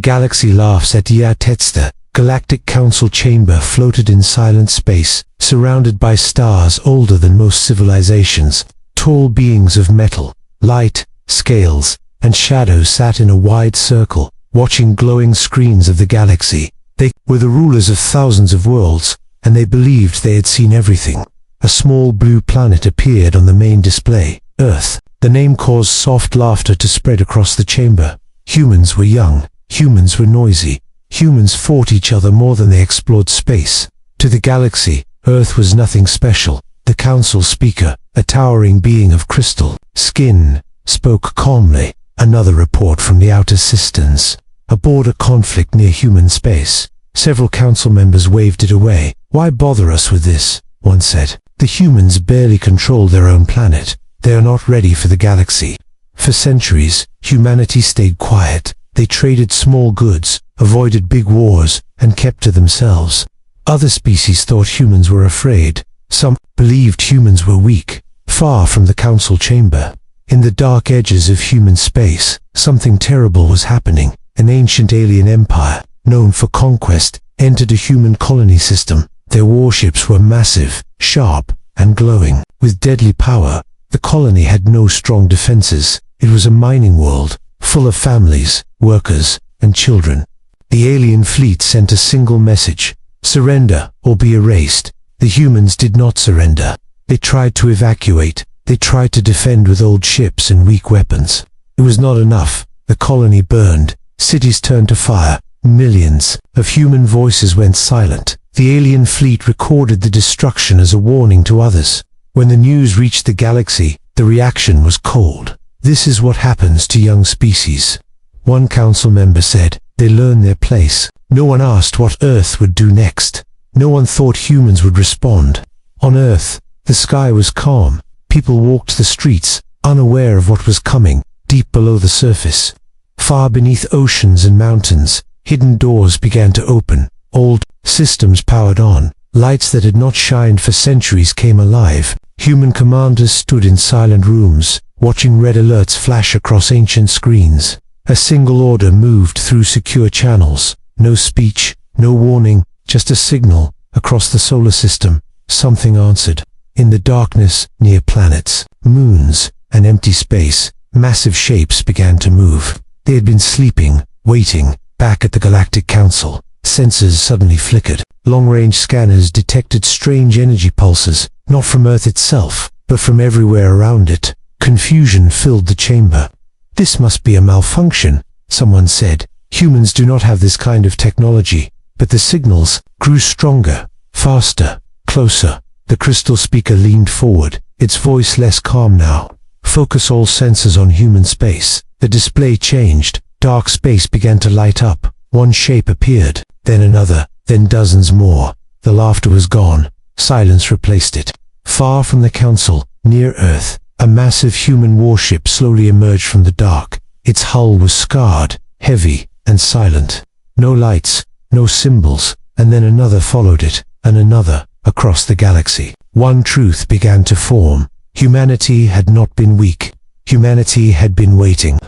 galaxy laughs at the Galactic Council chamber floated in silent space, surrounded by stars older than most civilizations. Tall beings of metal, light, scales, and shadows sat in a wide circle, watching glowing screens of the galaxy. They were the rulers of thousands of worlds, and they believed they had seen everything. A small blue planet appeared on the main display, Earth. The name caused soft laughter to spread across the chamber. Humans were young, humans were noisy, humans fought each other more than they explored space. To the galaxy, Earth was nothing special. The council speaker, a towering being of crystal skin, spoke calmly. Another report from the outer systems. A border conflict near human space. Several council members waved it away. Why bother us with this? One said. The humans barely control their own planet. They are not ready for the galaxy. For centuries, humanity stayed quiet. They traded small goods, avoided big wars, and kept to themselves. Other species thought humans were afraid. Some believed humans were weak. Far from the council chamber, in the dark edges of human space, something terrible was happening. An ancient alien empire, known for conquest, entered a human colony system. Their warships were massive, sharp, and glowing. With deadly power, the colony had no strong defenses. It was a mining world, full of families, workers, and children. The alien fleet sent a single message: surrender or be erased. The humans did not surrender. They tried to evacuate. They tried to defend with old ships and weak weapons. It was not enough. The colony burned. Cities turned to fire. Millions of human voices went silent. The alien fleet recorded the destruction as a warning to others. When the news reached the galaxy, the reaction was cold. This is what happens to young species. One council member said, they learn their place. No one asked what Earth would do next. No one thought humans would respond. On Earth, the sky was calm. People walked the streets, unaware of what was coming, deep below the surface. Far beneath oceans and mountains, hidden doors began to open. Old systems powered on. Lights that had not shined for centuries came alive. Human commanders stood in silent rooms, watching red alerts flash across ancient screens. A single order moved through secure channels. No speech, no warning, just a signal. Across the solar system, something answered. In the darkness, near planets, moons, and empty space, massive shapes began to move. They had been sleeping, waiting, back at the Galactic Council. Sensors suddenly flickered. Long-range scanners detected strange energy pulses, not from Earth itself, but from everywhere around it. Confusion filled the chamber. This must be a malfunction, someone said. Humans do not have this kind of technology. But the signals grew stronger, faster, closer. The crystal speaker leaned forward, its voice less calm now. Focus all sensors on human space. The display changed. Dark space began to light up. One shape appeared, then another, then dozens more. The laughter was gone. Silence replaced it. Far from the council, near Earth, a massive human warship slowly emerged from the dark. Its hull was scarred, heavy, and silent. No lights, no symbols, and then another followed it, and another, across the galaxy. One truth began to form. Humanity had not been weak. Humanity had been waiting.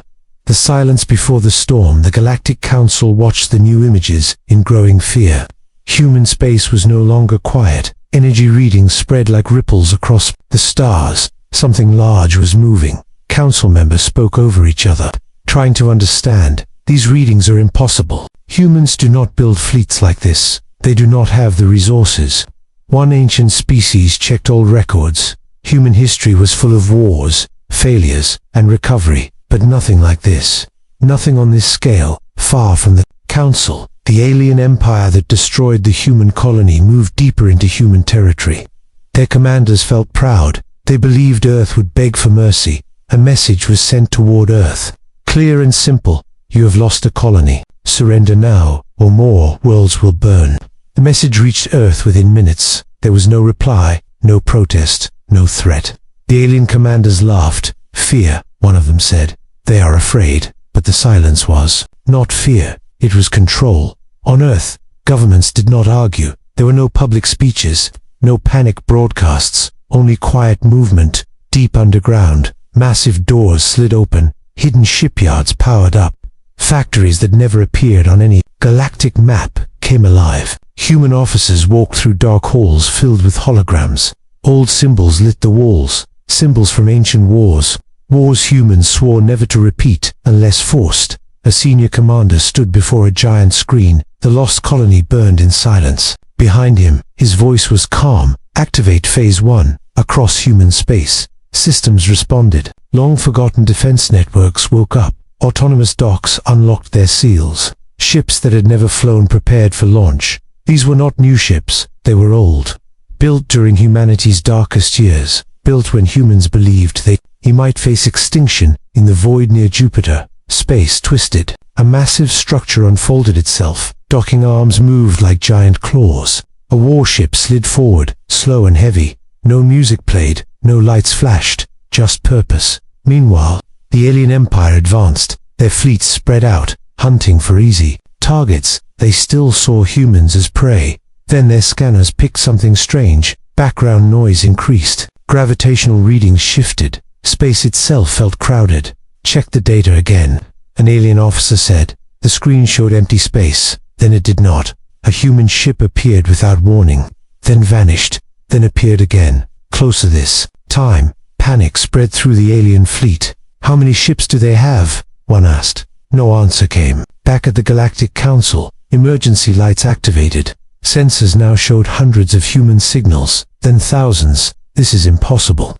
The silence before the storm, the Galactic Council watched the new images in growing fear. Human space was no longer quiet. Energy readings spread like ripples across the stars. Something large was moving. Council members spoke over each other, trying to understand. These readings are impossible. Humans do not build fleets like this. They do not have the resources. One ancient species checked all records. Human history was full of wars, failures, and recovery, but nothing like this. Nothing on this scale. Far from the council, the alien empire that destroyed the human colony moved deeper into human territory. Their commanders felt proud. They believed Earth would beg for mercy. A message was sent toward Earth. Clear and simple. You have lost a colony. Surrender now, or more worlds will burn. The message reached Earth within minutes. There was no reply, no protest, no threat. The alien commanders laughed. Fear, one of them said. They are afraid. But the silence was not fear. It was control. On Earth, governments did not argue. There were no public speeches, no panic broadcasts, only quiet movement. Deep underground, massive doors slid open. Hidden shipyards powered up. Factories that never appeared on any galactic map came alive. Human officers walked through dark halls filled with holograms. Old symbols lit the walls, symbols from ancient wars. Wars humans swore never to repeat unless forced. A senior commander stood before a giant screen. The lost colony burned in silence. Behind him, his voice was calm. Activate Phase 1. Across human space. Systems responded. Long-forgotten defense networks woke up. Autonomous docks unlocked their seals. Ships that had never flown prepared for launch. These were not new ships. They were old. Built during humanity's darkest years. Built when humans believed he might face extinction in the void near Jupiter. Space twisted. A massive structure unfolded itself. Docking arms moved like giant claws. A warship slid forward, slow and heavy. No music played, no lights flashed, just purpose. Meanwhile, the alien empire advanced. Their fleets spread out, hunting for easy targets. They still saw humans as prey. Then their scanners picked something strange. Background noise increased. Gravitational readings shifted. Space itself felt crowded. Check the data again, an alien officer said. The screen showed empty space. Then it did not. A human ship appeared without warning, then vanished, then appeared again. Closer this time. Panic spread through the alien fleet. How many ships do they have? One asked. No answer came. Back at the Galactic Council, emergency lights activated. Sensors now showed hundreds of human signals, then thousands. This is impossible.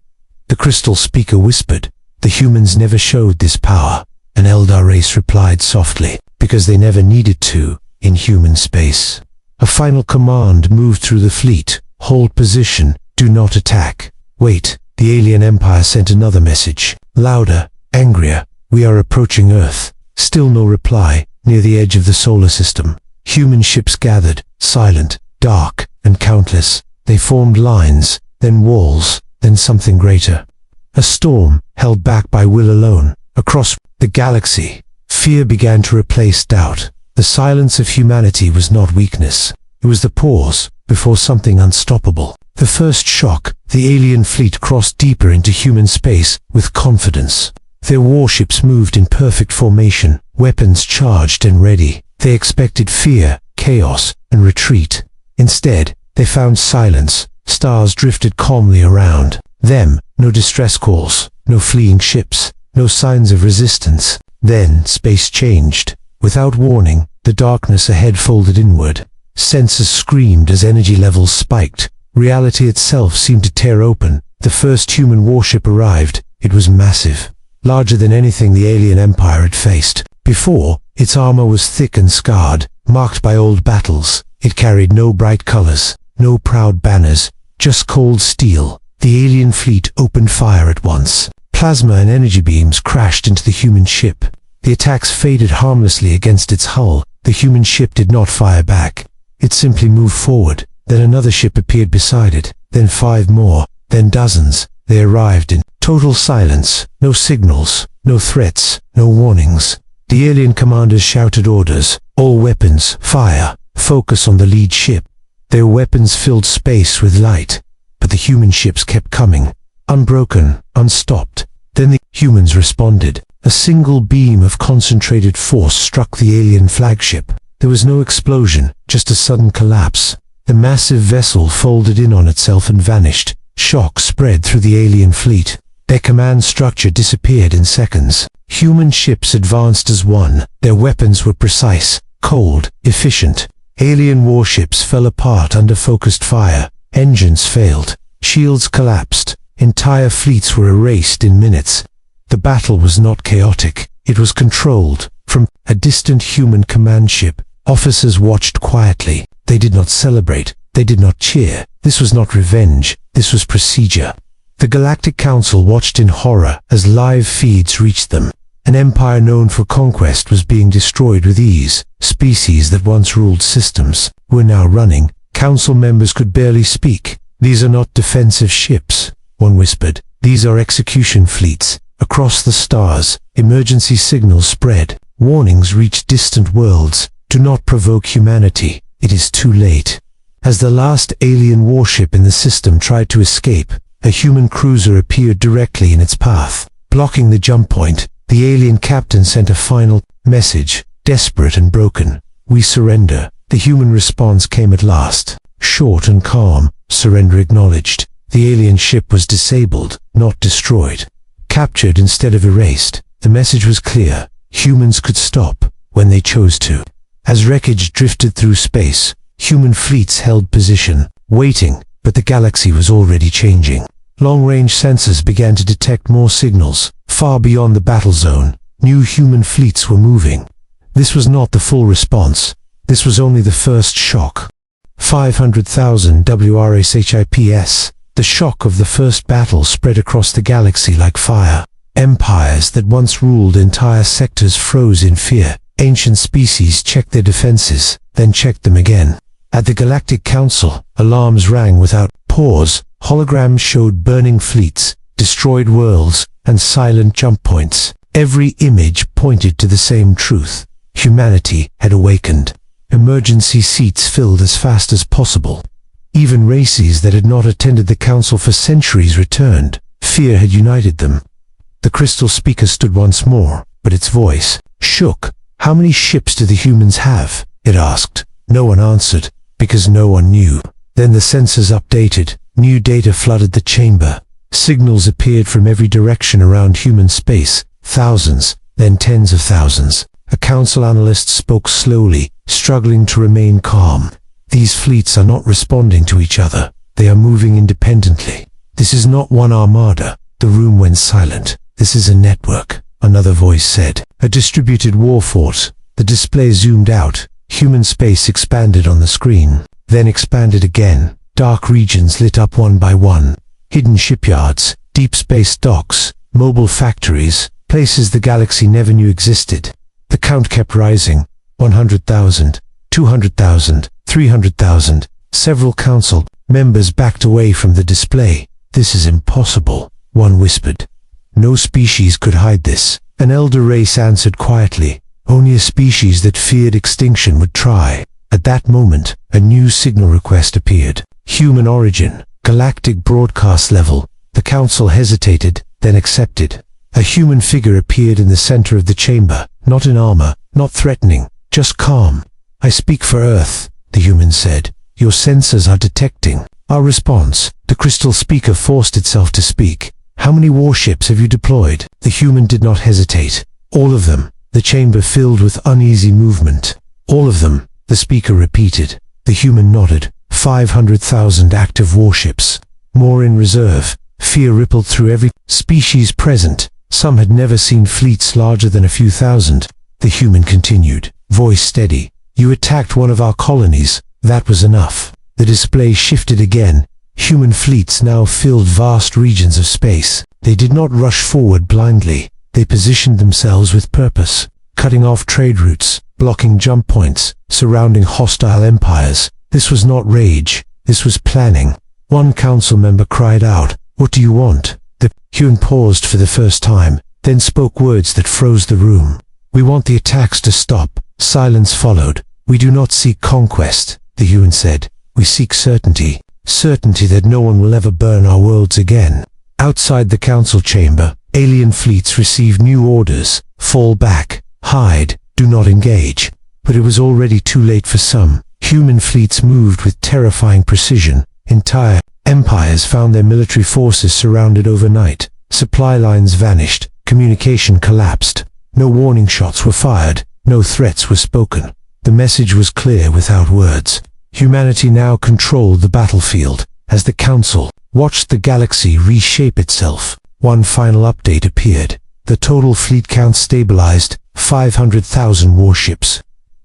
The crystal speaker whispered. The humans never showed this power. An Eldar race replied softly, because they never needed to, in human space. A final command moved through the fleet. Hold position, do not attack. Wait, the alien empire sent another message. Louder, angrier. We are approaching Earth. Still no reply, near the edge of the solar system. Human ships gathered, silent, dark, and countless. They formed lines, then walls, then something greater. A storm, held back by will alone. Across the galaxy, fear began to replace doubt. The silence of humanity was not weakness. It was the pause before something unstoppable. The first shock, the alien fleet crossed deeper into human space with confidence. Their warships moved in perfect formation, weapons charged and ready. They expected fear, chaos, and retreat. Instead, they found silence. Stars drifted calmly around them. No distress calls, no fleeing ships, no signs of resistance. Then space changed. Without warning, the darkness ahead folded inward. Sensors screamed as energy levels spiked. Reality itself seemed to tear open. The first human warship arrived. It was massive, larger than anything the alien empire had faced before. Its armor was thick and scarred, marked by old battles. It carried no bright colors, no proud banners, just cold steel. The alien fleet opened fire at once. Plasma and energy beams crashed into the human ship. The attacks faded harmlessly against its hull. The human ship did not fire back. It simply moved forward. Then another ship appeared beside it. Then 5 more. Then dozens. They arrived in total silence. No signals, no threats, no warnings. The alien commanders shouted orders. All weapons, fire. Focus on the lead ship. Their weapons filled space with light. But the human ships kept coming. Unbroken, unstopped. Then the humans responded. A single beam of concentrated force struck the alien flagship. There was no explosion, just a sudden collapse. The massive vessel folded in on itself and vanished. Shock spread through the alien fleet. Their command structure disappeared in seconds. Human ships advanced as one. Their weapons were precise, cold, efficient. Alien warships fell apart under focused fire. Engines failed. Shields collapsed. Entire fleets were erased in minutes. The battle was not chaotic. It was controlled. From a distant human command ship, officers watched quietly. They did not celebrate. They did not cheer. This was not revenge. This was procedure. The Galactic Council watched in horror as live feeds reached them. An empire known for conquest was being destroyed with ease. Species that once ruled systems were now running. Council members could barely speak. These are not defensive ships, one whispered. These are execution fleets. Across the stars, emergency signals spread. Warnings reached distant worlds. Do not provoke humanity. It is too late. As the last alien warship in the system tried to escape, a human cruiser appeared directly in its path. Blocking the jump point, the alien captain sent a final Message, desperate and broken. We surrender. The human response came at last. Short and calm, surrender acknowledged. The alien ship was disabled, not destroyed. Captured instead of erased. The message was clear. Humans could stop when they chose to. As wreckage drifted through space, human fleets held position, waiting, but the galaxy was already changing. Long-range sensors began to detect more signals. Far beyond the battle zone, new human fleets were moving. This was not the full response. This was only the first shock. 500,000 WRSHIPS. The shock of the first battle spread across the galaxy like fire. Empires that once ruled entire sectors froze in fear. Ancient species checked their defenses, then checked them again. At the Galactic Council, alarms rang without pause. Holograms showed burning fleets, destroyed worlds, and silent jump points. Every image pointed to the same truth. Humanity had awakened. Emergency seats filled as fast as possible. Even races that had not attended the council for centuries returned. Fear had united them. The crystal speaker stood once more, but its voice shook. "How many ships do the humans have?" it asked. No one answered, because no one knew. Then the sensors updated. New data flooded the chamber. Signals appeared from every direction around human space. Thousands, then tens of thousands. A council analyst spoke slowly, struggling to remain calm. "These fleets are not responding to each other. They are moving independently. This is not one armada." The room went silent. "This is a network," another voice said. "A distributed war force." The display zoomed out. Human space expanded on the screen, then expanded again. Dark regions lit up one by one. Hidden shipyards, deep space docks, mobile factories, places the galaxy never knew existed. The count kept rising. 100,000, 200,000, 300,000. Several council members backed away from the display. "This is impossible," one whispered. "No species could hide this." An elder race answered quietly. "Only a species that feared extinction would try." At that moment, a new signal request appeared. Human origin, galactic broadcast level. The council hesitated, then accepted. A human figure appeared in the center of the chamber, not in armor, not threatening, just calm. "I speak for Earth," the human said. "Your sensors are detecting our response." The crystal speaker forced itself to speak. "How many warships have you deployed?" The human did not hesitate. "All of them." The chamber filled with uneasy movement. "All of them," the speaker repeated. The human nodded. 500,000 active warships. More in reserve. Fear rippled through every species present. Some had never seen fleets larger than a few thousand. The human continued, voice steady. "You attacked one of our colonies. That was enough." The display shifted again. Human fleets now filled vast regions of space. They did not rush forward blindly. They positioned themselves with purpose, cutting off trade routes, blocking jump points, surrounding hostile empires. This was not rage. This was planning. One council member cried out, "What do you want?" The human paused for the first time, then spoke words that froze the room. "We want the attacks to stop." Silence followed. "We do not seek conquest," the human said. "We seek certainty. Certainty that no one will ever burn our worlds again." Outside the council chamber, alien fleets received new orders. Fall back, hide, do not engage. But it was already too late for some. Human fleets moved with terrifying precision. Entire empires found their military forces surrounded overnight. Supply lines vanished. Communication collapsed. No warning shots were fired. No threats were spoken. The message was clear without words. Humanity now controlled the battlefield. As the council watched the galaxy reshape itself, one final update appeared. The total fleet count stabilized, 500,000 warships.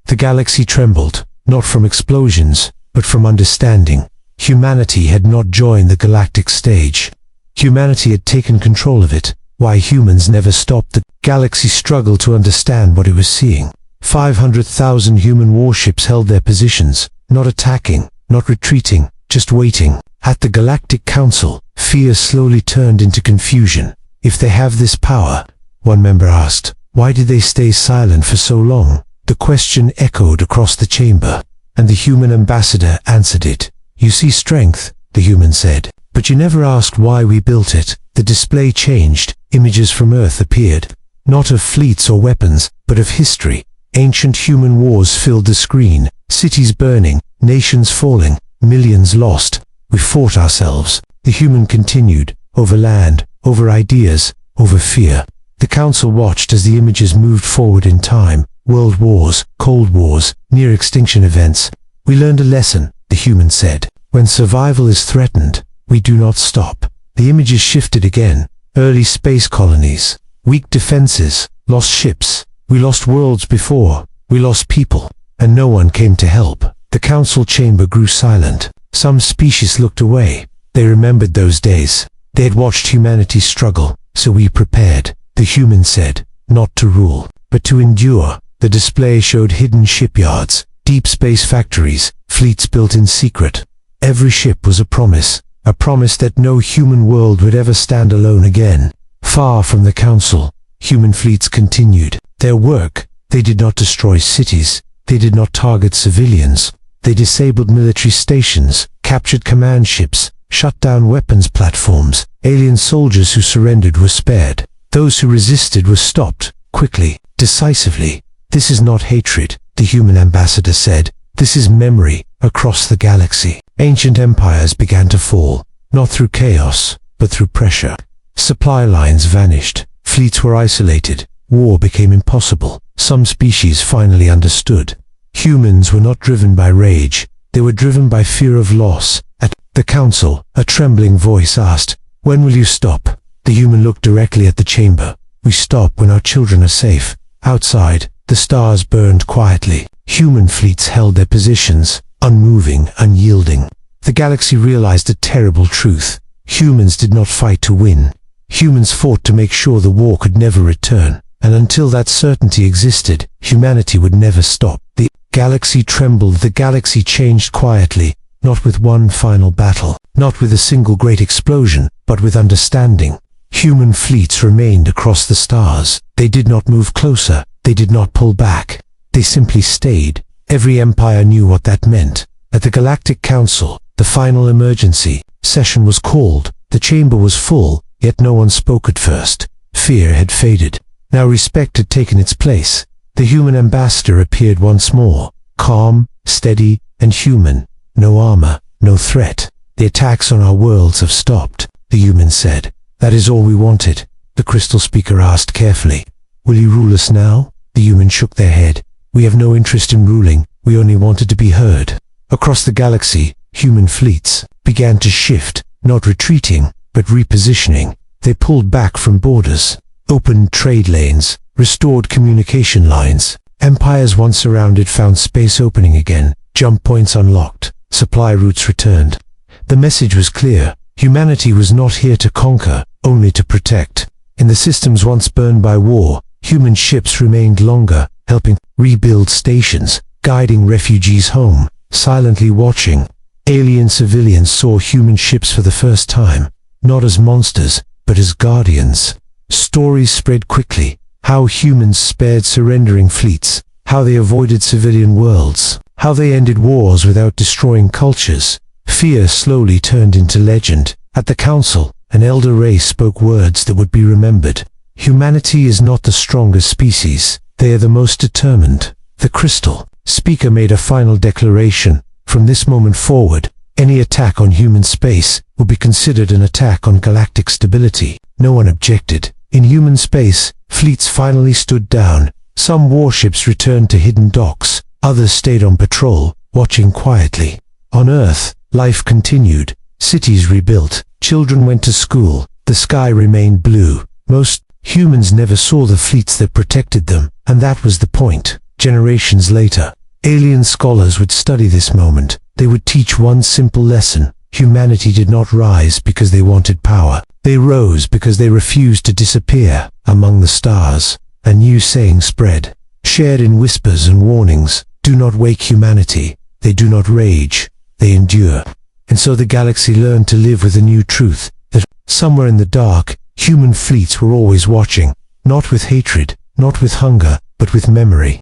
The galaxy trembled, not from explosions, but from understanding. Humanity had not joined the galactic stage. Humanity had taken control of it. Why humans never stopped. The galaxy struggled to understand what it was seeing. 500,000 human warships held their positions, not attacking, not retreating, just waiting. At the Galactic Council, fear slowly turned into confusion. "If they have this power," one member asked, "why did they stay silent for so long?" The question echoed across the chamber, and the human ambassador answered it. "You see strength," the human said, "but you never asked why we built it." The display changed. Images from Earth appeared. not of fleets or weapons, but of history. Ancient human wars filled the screen, cities burning, nations falling, millions lost. We fought ourselves. The human continued, over land, over ideas, over fear. The council watched as the images moved forward in time. World wars, cold wars, near-extinction events. We learned a lesson, the human said. When survival is threatened, we do not stop. The images shifted again. Early space colonies, weak defenses, lost ships. We lost worlds before. We lost people, and no one came to help. The council chamber grew silent. Some species looked away. They remembered those days. They had watched humanity struggle, so we prepared. The human said, not to rule, but to endure. The display showed hidden shipyards, deep space factories, fleets built in secret. Every ship was a promise that no human world would ever stand alone again. Far from the council, human fleets continued their work. They did not destroy cities. They did not target civilians. They disabled military stations, captured command ships, shut down weapons platforms. Alien soldiers who surrendered were spared. Those who resisted were stopped, quickly, decisively. This is not hatred, the human ambassador said. This is memory, across the galaxy. Ancient empires began to fall, not through chaos, but through pressure. Supply lines vanished. Fleets were isolated. War became impossible. Some species finally understood. Humans were not driven by rage. They were driven by fear of loss. At the council, a trembling voice asked, "When will you stop?" The human looked directly at the chamber. "We stop when our children are safe." Outside, the stars burned quietly. Human fleets held their positions, unmoving, unyielding. The galaxy realized a terrible truth. Humans did not fight to win. Humans fought to make sure the war could never return. And until that certainty existed, humanity would never stop. The galaxy trembled. The galaxy changed quietly, not with one final battle, not with a single great explosion, but with understanding. Human fleets remained across the stars. They did not move closer. They did not pull back. They simply stayed. Every empire knew what that meant. At the Galactic Council, the final emergency session was called. The chamber was full, yet no one spoke at first. Fear had faded. Now respect had taken its place. The human ambassador appeared once more, calm, steady, and human. No armor, no threat. The attacks on our worlds have stopped, the human said. That is all we wanted. The crystal speaker asked carefully, "Will you rule us now?" The humans shook their head. "We have no interest in ruling. We only wanted to be heard." Across the galaxy, human fleets began to shift, not retreating, but repositioning. They pulled back from borders, opened trade lanes, restored communication lines. Empires once surrounded found space opening again, jump points unlocked, supply routes returned. The message was clear. Humanity was not here to conquer, only to protect. In the systems once burned by war, human ships remained longer, helping rebuild stations, guiding refugees home, silently watching. Alien civilians saw human ships for the first time, not as monsters, but as guardians. Stories spread quickly, how humans spared surrendering fleets, how they avoided civilian worlds, how they ended wars without destroying cultures. Fear slowly turned into legend. At the council, an elder race spoke words that would be remembered. Humanity is not the strongest species. They are the most determined. The crystal speaker made a final declaration. From this moment forward, any attack on human space will be considered an attack on galactic stability. No one objected. In human space, fleets finally stood down. Some warships returned to hidden docks. Others stayed on patrol, watching quietly. On Earth, life continued. Cities rebuilt. Children went to school. The sky remained blue. Most humans never saw the fleets that protected them, and that was the point. Generations later, alien scholars would study this moment. They would teach one simple lesson. Humanity did not rise because they wanted power. They rose because they refused to disappear among the stars. A new saying spread, shared in whispers and warnings. Do not wake humanity. They do not rage. They endure. And so the galaxy learned to live with a new truth, that somewhere in the dark, human fleets were always watching, not with hatred, not with hunger, but with memory.